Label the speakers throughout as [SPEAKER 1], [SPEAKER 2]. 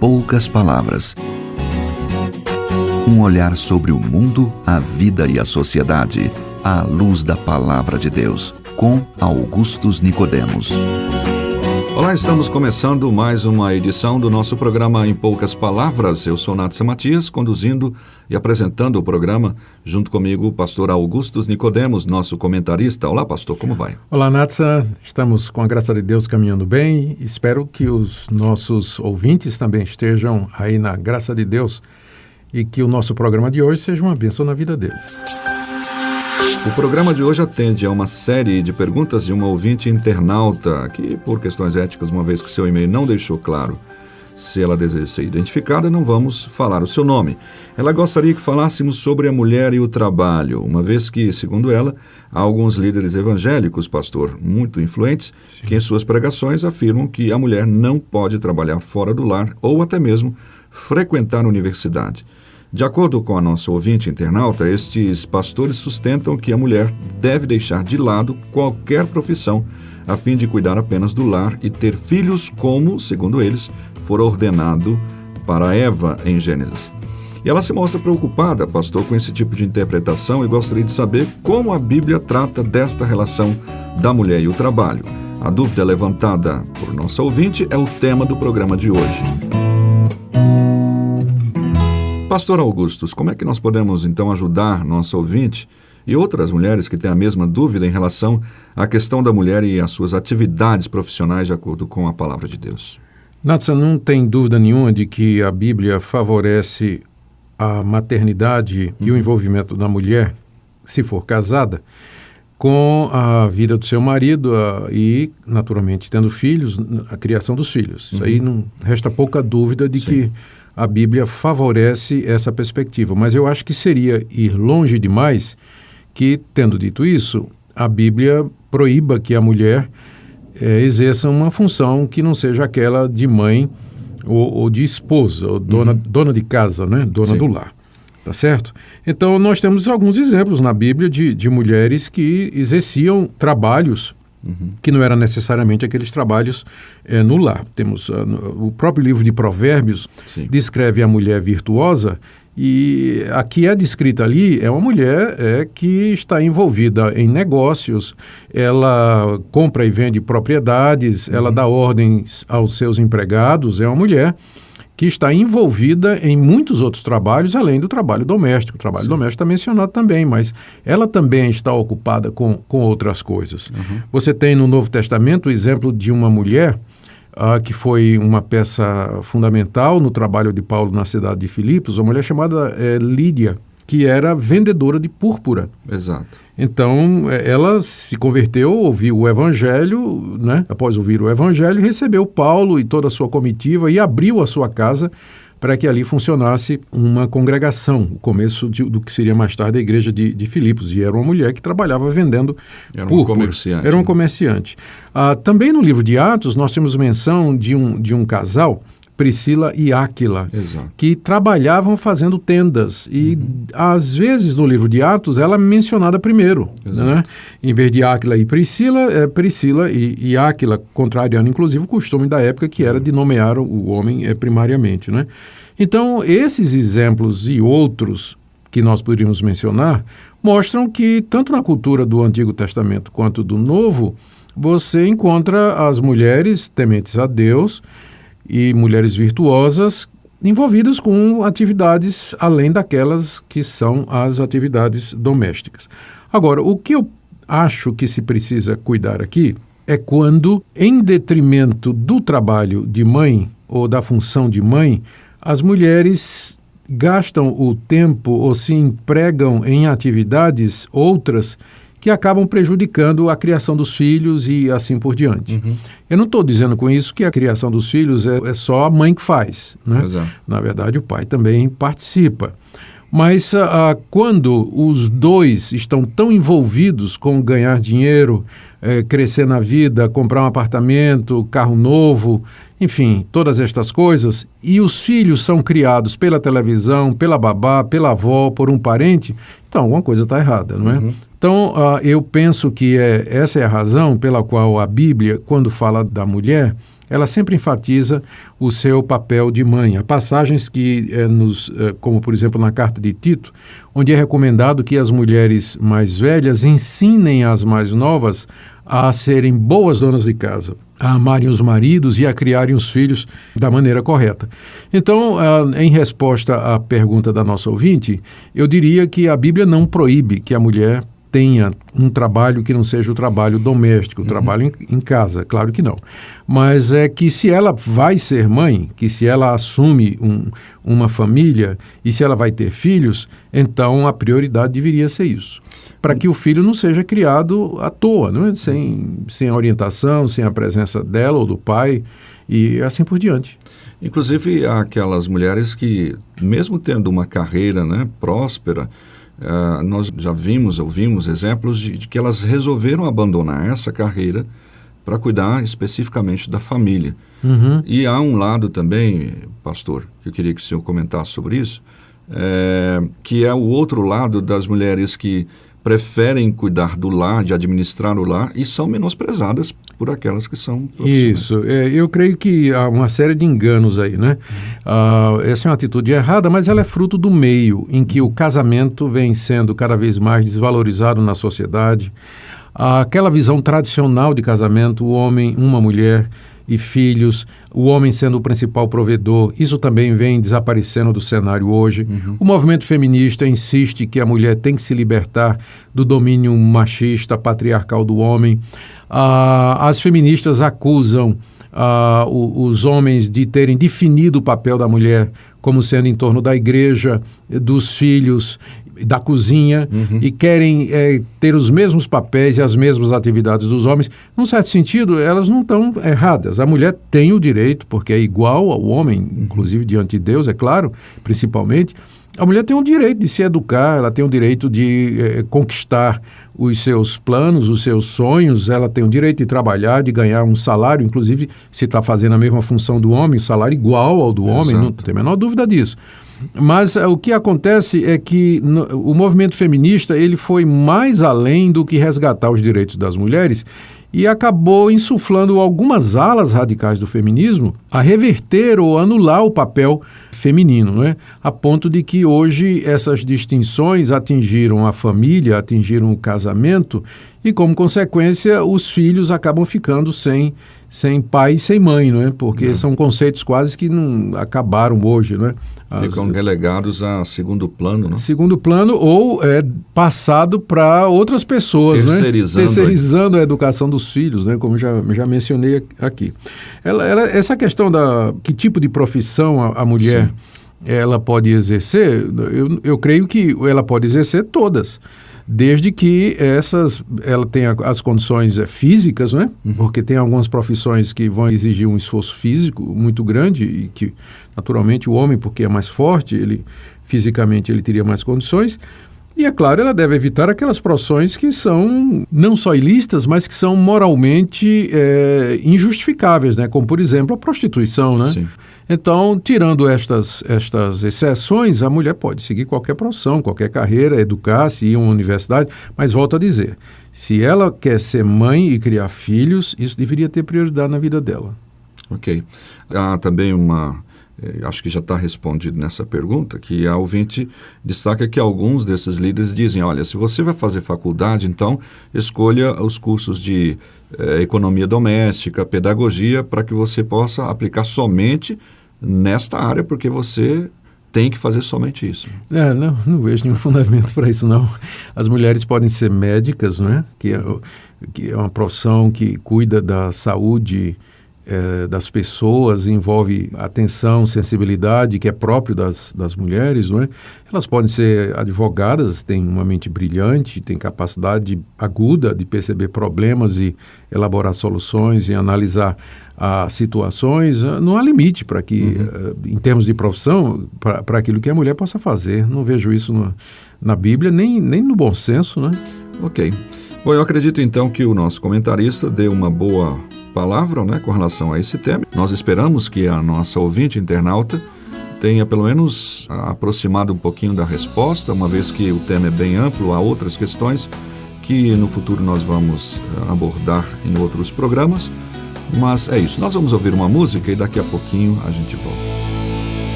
[SPEAKER 1] poucas palavras. Um olhar sobre o mundo, a vida e a sociedade, à luz da Palavra de Deus, com Augustus Nicodemos.
[SPEAKER 2] Olá, estamos começando mais uma edição do nosso programa Em Poucas Palavras. Eu sou Natsa Matias, conduzindo e apresentando o programa, junto comigo o pastor Augustus Nicodemos, nosso comentarista. Olá, pastor, como vai?
[SPEAKER 3] Olá, Natsa. Estamos, com a graça de Deus, caminhando bem. Espero que os nossos ouvintes também estejam aí na graça de Deus e que o nosso programa de hoje seja uma bênção na vida deles.
[SPEAKER 2] O programa de hoje atende a uma série de perguntas de uma ouvinte internauta que, por questões éticas, uma vez que seu e-mail não deixou claro se ela deseja ser identificada, não vamos falar o seu nome. Ela gostaria que falássemos sobre a mulher e o trabalho, uma vez que, segundo ela, há alguns líderes evangélicos, pastor, muito influentes, Sim. que em suas pregações afirmam que a mulher não pode trabalhar fora do lar ou até mesmo frequentar a universidade. De acordo com a nossa ouvinte internauta, estes pastores sustentam que a mulher deve deixar de lado qualquer profissão a fim de cuidar apenas do lar e ter filhos como, segundo eles, for ordenado para Eva em Gênesis. E ela se mostra preocupada, pastor, com esse tipo de interpretação e gostaria de saber como a Bíblia trata desta relação da mulher e o trabalho. A dúvida levantada por nossa ouvinte é o tema do programa de hoje. Pastor Augustus, como é que nós podemos, então, ajudar nossa ouvinte e outras mulheres que têm a mesma dúvida em relação à questão da mulher e às suas atividades profissionais de acordo com a Palavra de Deus?
[SPEAKER 3] Natsa, não tem dúvida nenhuma de que a Bíblia favorece a maternidade e o envolvimento da mulher, se for casada, com a vida do seu marido e, naturalmente, tendo filhos, a criação dos filhos. Isso aí não resta pouca dúvida de que a Bíblia favorece essa perspectiva. Mas eu acho que seria ir longe demais que, tendo dito isso, a Bíblia proíba que a mulher exerça uma função que não seja aquela de mãe ou de esposa, ou dona de casa, né? Dona do lar. Tá certo? Então, nós temos alguns exemplos na Bíblia de mulheres que exerciam trabalhos que não eram necessariamente aqueles trabalhos no lar. Temos o próprio livro de Provérbios descreve a mulher virtuosa e a que é descrita ali é uma mulher que está envolvida em negócios, ela compra e vende propriedades, ela dá ordens aos seus empregados, é uma mulher que está envolvida em muitos outros trabalhos, além do trabalho doméstico. O trabalho doméstico está mencionado também, mas ela também está ocupada com outras coisas. Você tem no Novo Testamento o exemplo de uma mulher que foi uma peça fundamental no trabalho de Paulo na cidade de Filipos, uma mulher chamada Lídia, que era vendedora de púrpura.
[SPEAKER 2] Exato.
[SPEAKER 3] Então, ela se converteu, ouviu o Evangelho, né? Após ouvir o Evangelho, recebeu Paulo e toda a sua comitiva e abriu a sua casa para que ali funcionasse uma congregação, o começo do que seria mais tarde a igreja de Filipos. E era uma mulher que trabalhava vendendo púrpura. Era uma comerciante. Também no livro de Atos, nós temos menção de um casal, Priscila e Áquila, que trabalhavam fazendo tendas. E, às vezes, no livro de Atos, ela é mencionada primeiro. Né? Em vez de Áquila e Priscila, Priscila e Áquila, contrariando, inclusive, o costume da época, que era de nomear o homem primariamente. Né? Então, esses exemplos e outros que nós poderíamos mencionar mostram que, tanto na cultura do Antigo Testamento quanto do Novo, você encontra as mulheres tementes a Deus e mulheres virtuosas envolvidas com atividades além daquelas que são as atividades domésticas. Agora, o que eu acho que se precisa cuidar aqui é quando, em detrimento do trabalho de mãe ou da função de mãe, as mulheres gastam o tempo ou se empregam em atividades outras que acabam prejudicando a criação dos filhos e assim por diante. Eu não estou dizendo com isso que a criação dos filhos é só a mãe que faz, né? Na verdade, o pai também participa. Mas quando os dois estão tão envolvidos com ganhar dinheiro, crescer na vida, comprar um apartamento, carro novo, enfim, todas estas coisas, e os filhos são criados pela televisão, pela babá, pela avó, por um parente, então alguma coisa está errada, não é? Então, eu penso que essa é a razão pela qual a Bíblia, quando fala da mulher, ela sempre enfatiza o seu papel de mãe. Há passagens que como por exemplo na carta de Tito, onde é recomendado que as mulheres mais velhas ensinem as mais novas a serem boas donas de casa, a amarem os maridos e a criarem os filhos da maneira correta. Então, em resposta à pergunta da nossa ouvinte, eu diria que a Bíblia não proíbe que a mulher tenha um trabalho que não seja o trabalho doméstico, o trabalho em casa, claro que não. Mas é que se ela vai ser mãe, que se ela assume uma família e se ela vai ter filhos, então a prioridade deveria ser isso. Para que o filho não seja criado à toa, não é? Sem a orientação, sem a presença dela ou do pai e assim por diante.
[SPEAKER 2] Inclusive, há aquelas mulheres que, mesmo tendo uma carreira, né, próspera, nós já ouvimos exemplos de que elas resolveram abandonar essa carreira para cuidar especificamente da família. E há um lado também, pastor, que eu queria que o senhor comentasse sobre isso, que é o outro lado das mulheres que preferem cuidar do lar, de administrar o lar, e são menosprezadas por aquelas que são profissionais.
[SPEAKER 3] Isso, eu creio que há uma série de enganos aí, né? Essa é uma atitude errada, mas ela é fruto do meio em que o casamento vem sendo cada vez mais desvalorizado na sociedade. Aquela visão tradicional de casamento, o homem, uma mulher e filhos, o homem sendo o principal provedor, isso também vem desaparecendo do cenário hoje. O movimento feminista insiste que a mulher tem que se libertar do domínio machista, patriarcal do homem. As feministas acusam os homens de terem definido o papel da mulher como sendo em torno da igreja, dos filhos, da cozinha, e querem ter os mesmos papéis e as mesmas atividades dos homens. Num certo sentido, elas não estão erradas. A mulher tem o direito, porque é igual ao homem, inclusive diante de Deus, é claro, principalmente. A mulher tem o direito de se educar, ela tem o direito de conquistar os seus planos, os seus sonhos, ela tem o direito de trabalhar, de ganhar um salário, inclusive se está fazendo a mesma função do homem, um salário igual ao do homem, não tem a menor dúvida disso. Mas o que acontece é que o movimento feminista ele foi mais além do que resgatar os direitos das mulheres e acabou insuflando algumas alas radicais do feminismo a reverter ou anular o papel feminino, não é? A ponto de que hoje essas distinções atingiram a família, atingiram o casamento e, como consequência, os filhos acabam ficando sem pai e sem mãe, não é? Porque são conceitos quase que não acabaram hoje, não é?
[SPEAKER 2] Ficam relegados a segundo plano, não?
[SPEAKER 3] Segundo plano ou passado para outras pessoas, terceirizando a educação dos filhos, né? Como já mencionei aqui. Essa questão que tipo de profissão a mulher ela pode exercer, eu creio que ela pode exercer todas, desde que ela tenha as condições físicas, não é? Porque tem algumas profissões que vão exigir um esforço físico muito grande e que, naturalmente, o homem, porque é mais forte, fisicamente ele teria mais condições. E, é claro, ela deve evitar aquelas profissões que são não só ilícitas, mas que são moralmente injustificáveis, né? Como, por exemplo, a prostituição, né?
[SPEAKER 2] Sim.
[SPEAKER 3] Então, tirando estas exceções, a mulher pode seguir qualquer profissão, qualquer carreira, educar-se, ir a uma universidade, mas volto a dizer, se ela quer ser mãe e criar filhos, isso deveria ter prioridade na vida dela.
[SPEAKER 2] Ok. Há também acho que já está respondido nessa pergunta, que a ouvinte destaca que alguns desses líderes dizem, olha, se você vai fazer faculdade, então escolha os cursos de economia doméstica, pedagogia, para que você possa aplicar somente nesta área, porque você tem que fazer somente isso.
[SPEAKER 3] Não vejo nenhum fundamento para isso, não. As mulheres podem ser médicas, não é? Que é uma profissão que cuida da saúde das pessoas, envolve atenção, sensibilidade, que é próprio das mulheres, não é? Elas podem ser advogadas, têm uma mente brilhante, têm capacidade aguda de perceber problemas e elaborar soluções e analisar situações. Não há limite para que, em termos de profissão, para aquilo que a mulher possa fazer. Não vejo isso na Bíblia, nem no bom senso, né?
[SPEAKER 2] Ok. Bom, eu acredito então que o nosso comentarista deu uma boa palavra, né, com relação a esse tema. Nós esperamos que a nossa ouvinte internauta tenha pelo menos aproximado um pouquinho da resposta, uma vez que o tema é bem amplo, há outras questões que no futuro nós vamos abordar em outros programas, Mas é isso, nós vamos ouvir uma música e daqui a pouquinho a gente volta.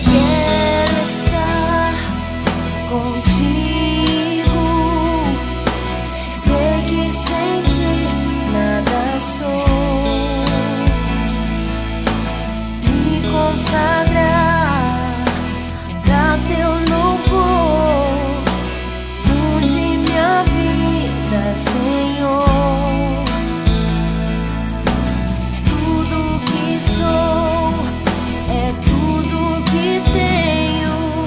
[SPEAKER 4] Quero estar contigo, sei que sem ti nada sou, me consagrar pra teu louvor, mude minha vida, Senhor. Tudo que sou é tudo que tenho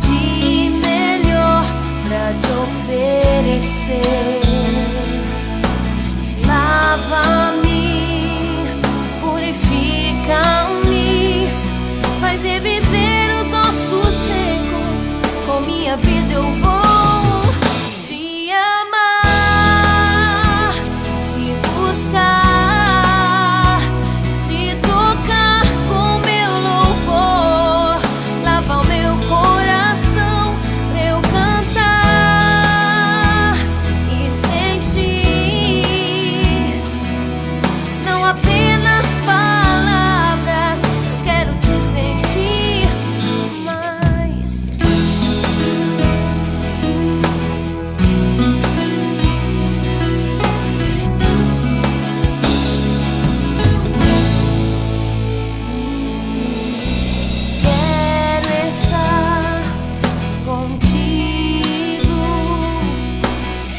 [SPEAKER 4] de melhor pra te oferecer. Lava-me, purifica-me, faz reviver os ossos secos. Com minha vida eu vou te amar, te buscar, te tocar com meu louvor. Lava o meu coração pra eu cantar e sentir, não apenas palavras. Eu quero te sentir mais. Quero estar contigo,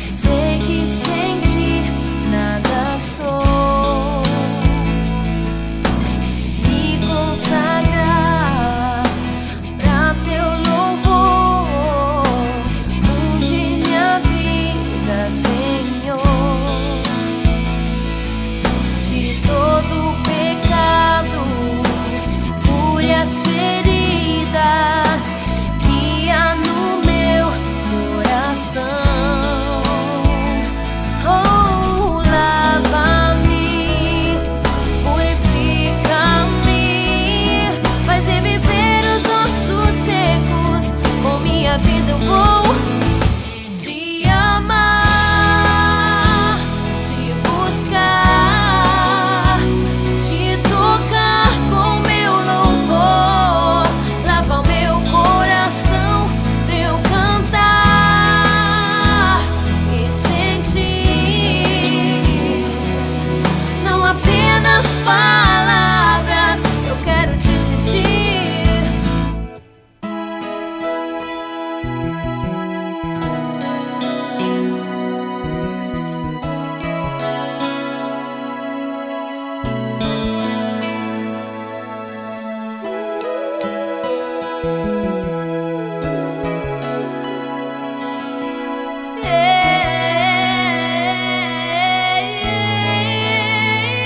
[SPEAKER 4] sei que sem ti nada sou, me consagrar pra teu louvor, mude minha vida, Senhor, de todo pecado, cure as feridas que há no meu coração. Oh, lava-me, purifica-me, faz reviver os ossos secos. Com minha vida eu vou te amar, te buscar, te tocar com meu louvor. Lava o meu coração pra eu cantar e sentir, não apenas palavras. Eu quero te sentir.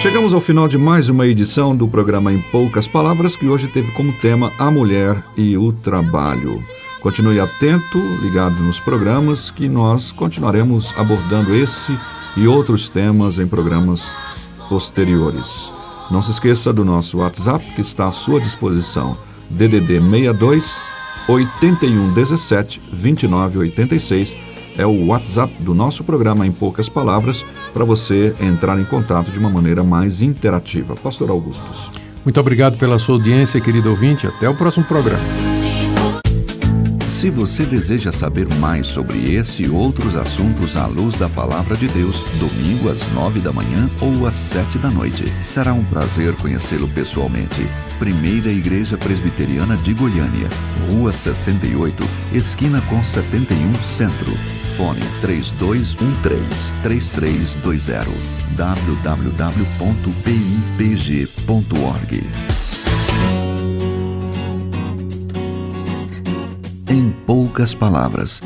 [SPEAKER 2] Chegamos ao final de mais uma edição do programa Em Poucas Palavras, que hoje teve como tema a mulher e o trabalho. Continue atento, ligado nos programas, que nós continuaremos abordando esse e outros temas em programas posteriores. Não se esqueça do nosso WhatsApp, que está à sua disposição, DDD 62 8117 2986. É o WhatsApp do nosso programa Em Poucas Palavras, para você entrar em contato de uma maneira mais interativa. Pastor Augustus.
[SPEAKER 3] Muito obrigado pela sua audiência, querido ouvinte. Até o próximo programa.
[SPEAKER 1] Se você deseja saber mais sobre esse e outros assuntos à luz da Palavra de Deus, domingo às 9 da manhã ou às 7 da noite. Será um prazer conhecê-lo pessoalmente. Primeira Igreja Presbiteriana de Goiânia, Rua 68, esquina com 71 Centro. Fone 3213-3320 www.pipg.org. Em poucas palavras.